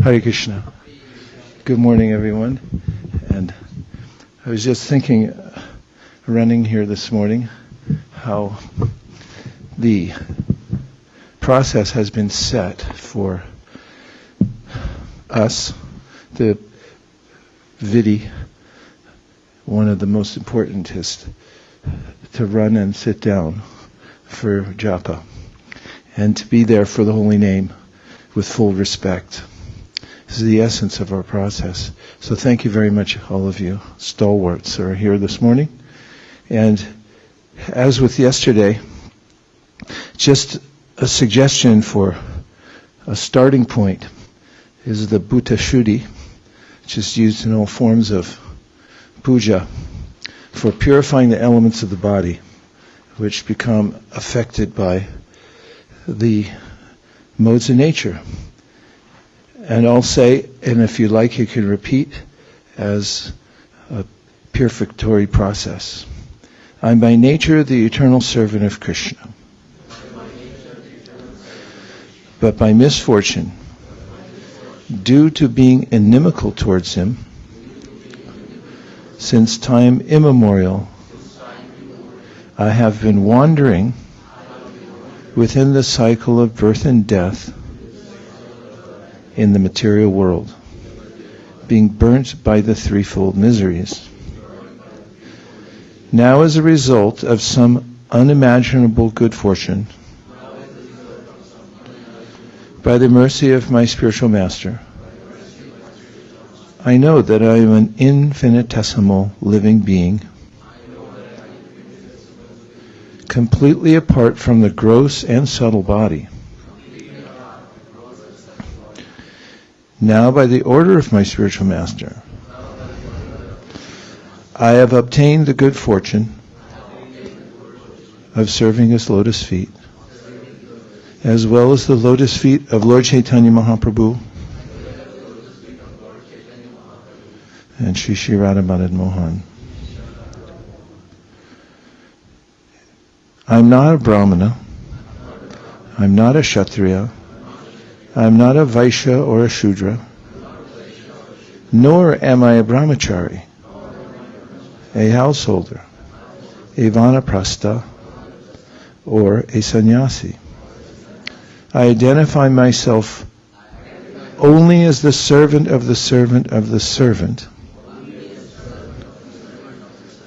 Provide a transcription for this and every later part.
Hare Krishna. Good morning, everyone. And I was just thinking, running here this morning, how the process has been set for us, the vidhi, one of the most important is to run and sit down for japa and to be there for the holy name with full respect. This is the essence of our process. So thank you very much, all of you stalwarts who are here this morning. And as with yesterday, just a suggestion for a starting point is the Bhutta Shuddhi, which is used in all forms of puja for purifying the elements of the body, which become affected by the modes of nature. And I'll say, and if you like, you can repeat as a purificatory process. I'm by nature the eternal servant of Krishna. But by misfortune, due to being inimical towards him, since time immemorial, I have been wandering within the cycle of birth and death in the material world, being burnt by the threefold miseries. Now, as a result of some unimaginable good fortune, by the mercy of my spiritual master, I know that I am an infinitesimal living being, completely apart from the gross and subtle body. Now, by the order of my spiritual master, I have obtained the good fortune of serving his lotus feet, as well as the lotus feet of Lord Chaitanya Mahaprabhu and Shri Radha Madan Mohan. I'm not a Brahmana, I'm not a Kshatriya, I'm not a Vaishya or a Shudra, nor am I a Brahmachari, a householder, a Vanaprastha, or a sannyasi. I identify myself only as the servant of the servant of the servant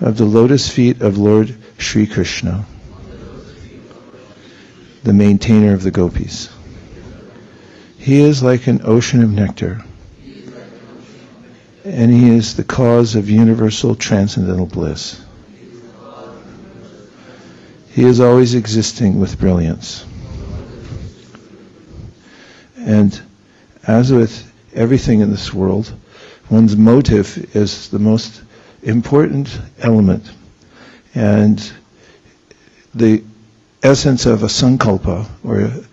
of the lotus feet of Lord Sri Krishna, the maintainer of the gopis. He is like an ocean of nectar, and he is the cause of universal transcendental bliss. He is always existing with brilliance. And as with everything in this world, one's motive is the most important element. And the essence of a sankalpa, or a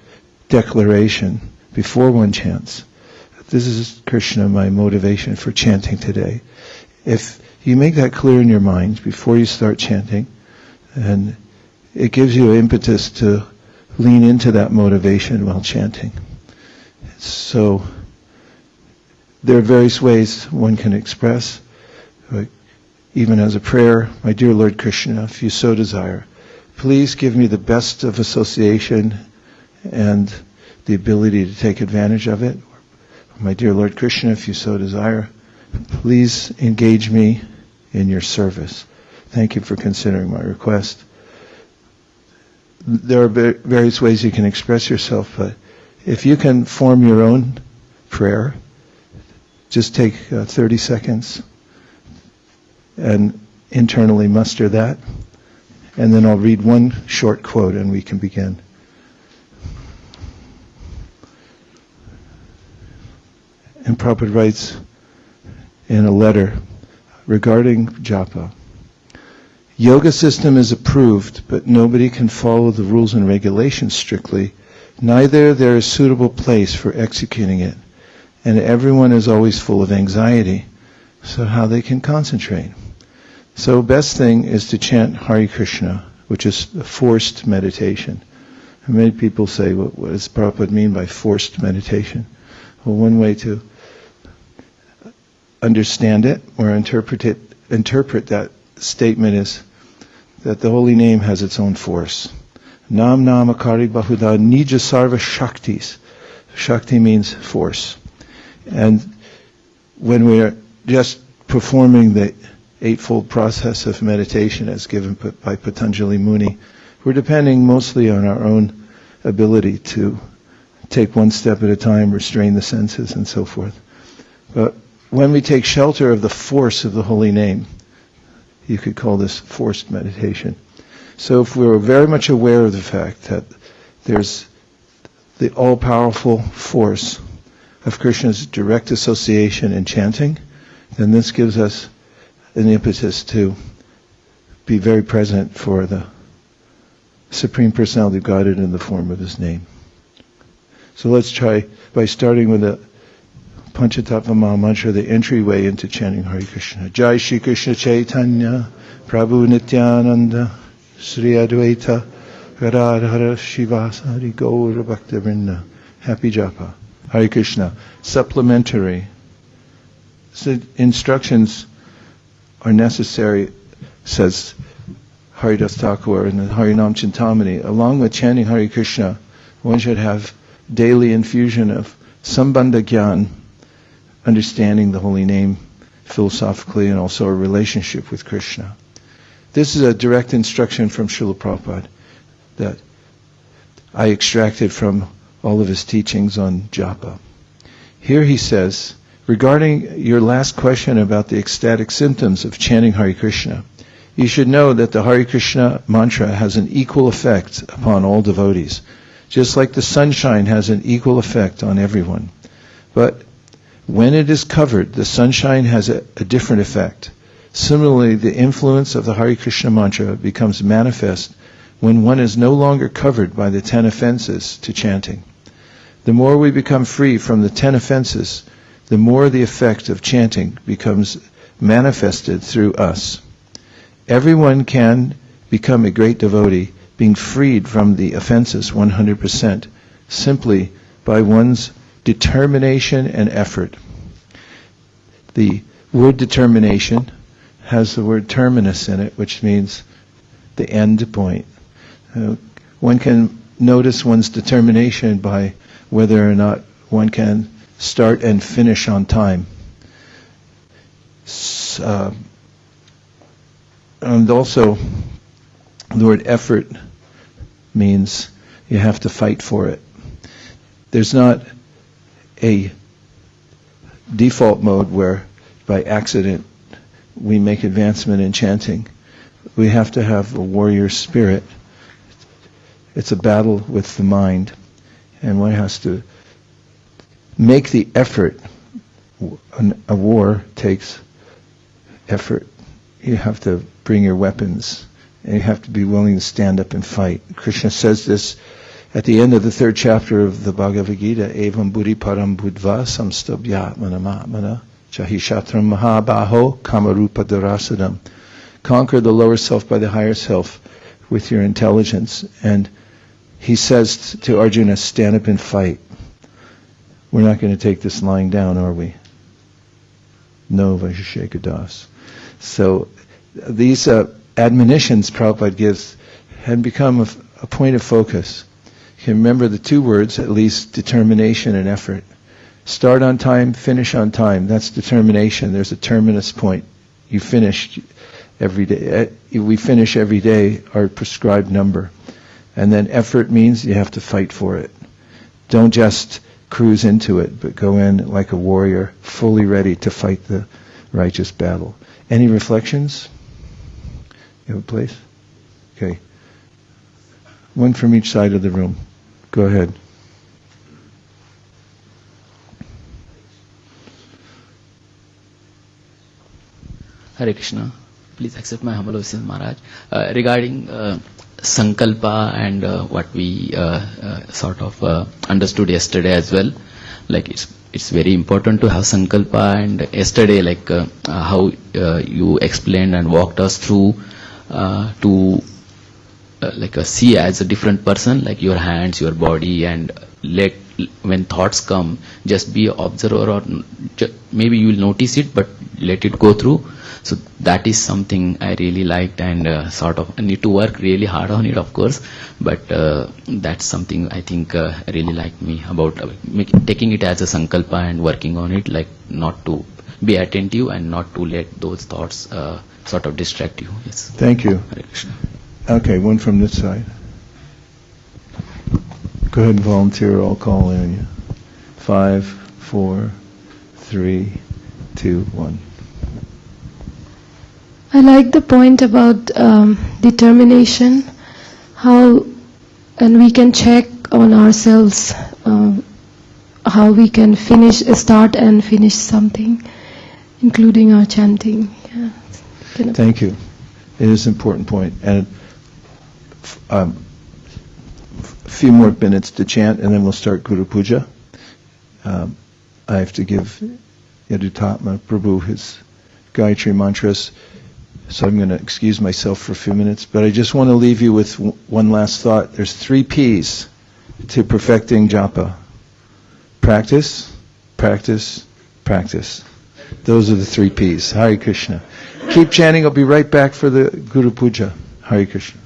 declaration before one chants, this is Krishna, my motivation for chanting today. If you make that clear in your mind before you start chanting, and it gives you impetus to lean into that motivation while chanting. So there are various ways one can express, even as a prayer, my dear Lord Krishna, if you so desire, please give me the best of association and the ability to take advantage of it. My dear Lord Krishna, if you so desire, please engage me in your service. Thank you for considering my request. There are various ways you can express yourself, but if you can form your own prayer, just take 30 seconds and internally muster that, and then I'll read one short quote and we can begin. And Prabhupada writes in a letter regarding japa, yoga system is approved, but nobody can follow the rules and regulations strictly. Neither there is suitable place for executing it. And everyone is always full of anxiety. So how they can concentrate? So best thing is to chant Hare Krishna, which is a forced meditation. And many people say, what does Prabhupada mean by forced meditation? Well, one way to understand it or interpret that statement is that the holy name has its own force. Nam namakari bahuda nija sarva shaktis. Shakti means force. And when we are just performing the eightfold process of meditation as given by Patanjali Muni, we're depending mostly on our own ability to take one step at a time, restrain the senses and so forth. But when we take shelter of the force of the holy name, you could call this forced meditation. So if we're very much aware of the fact that there's the all-powerful force of Krishna's direct association in chanting, then this gives us an impetus to be very present for the Supreme Personality of Godhead in the form of His name. So let's try by starting with the Panchatattva Maha Mantra, the entryway into chanting Hare Krishna. Jai Shri Krishna Chaitanya, Prabhu Nityananda, Sri Advaita, Gadadhara Shivasari Gaura Bhakta Vrinda. Happy Japa. Hare Krishna. Supplementary. So instructions are necessary, says Haridas Thakur in the Harinam Chintamani. Along with chanting Hare Krishna, one should have daily infusion of Sambandha Gyan, understanding the holy name philosophically and also a relationship with Krishna. This is a direct instruction from Srila Prabhupada that I extracted from all of his teachings on japa. Here he says, regarding your last question about the ecstatic symptoms of chanting Hare Krishna, you should know that the Hare Krishna mantra has an equal effect upon all devotees, just like the sunshine has an equal effect on everyone. But when it is covered, the sunshine has a different effect. Similarly, the influence of the Hare Krishna mantra becomes manifest when one is no longer covered by the 10 offenses to chanting. The more we become free from the 10 offenses, the more the effect of chanting becomes manifested through us. Everyone can become a great devotee, being freed from the offenses 100%, simply by one's determination and effort. The word determination has the word terminus in it, which means the end point. One can notice one's determination by whether or not one can start and finish on time. And also, the word effort means you have to fight for it. There's not a default mode where by accident we make advancement in chanting. We have to have a warrior spirit. It's a battle with the mind, and one has to make the effort. A war takes effort. You have to bring your weapons, and you have to be willing to stand up and fight. Krishna says this at the end of the 3rd chapter of the Bhagavad-gita, evaṁ paraṁ buddhvā saṁstabhyātmānam ātmanā, jahi śatruṁ mahā-bāho kāma-rūpaṁ durāsadamā. Conquer the lower self by the higher self with your intelligence. And he says to Arjuna, stand up and fight. We're not going to take this lying down, are we? No, Vaisesika Dasa. So these admonitions Prabhupada gives had become a point of focus. You can remember the 2 words, at least, determination and effort. Start on time, finish on time. That's determination. There's a terminus point. You finish every day. We finish every day our prescribed number. And then effort means you have to fight for it. Don't just cruise into it, but go in like a warrior, fully ready to fight the righteous battle. Any reflections? You have a place? Okay. One from each side of the room. Go ahead. Hare Krishna. Please accept my humble obeisance, Maharaj. Regarding Sankalpa and what we sort of understood yesterday as well, like it's very important to have Sankalpa, and yesterday like how you explained and walked us through to like see as a different person, like your hands, your body, and let when thoughts come, just be an observer, or maybe you will notice it, but let it go through. So that is something I really liked, and sort of I need to work really hard on it, of course. But that's something I think I really liked me about taking it as a sankalpa and working on it, like not to be attentive and not to let those thoughts sort of distract you. Yes. Thank you. Hare Krishna. Okay, one from this side. Go ahead and volunteer. I'll call in you. 5, 4, 3, 2, 1. I like the point about determination, and we can check on ourselves how we can start and finish something, including our chanting. Yeah. Thank you. It is an important point. And a few more minutes to chant, and then we'll start Guru Puja. I have to give Yadutama Prabhu his Gayatri mantras, so I'm going to excuse myself for a few minutes. But I just want to leave you with one last thought. There's 3 P's to perfecting japa. Practice, practice, practice. Those are the 3 P's. Hare Krishna. Keep chanting. I'll be right back for the Guru Puja. Hare Krishna.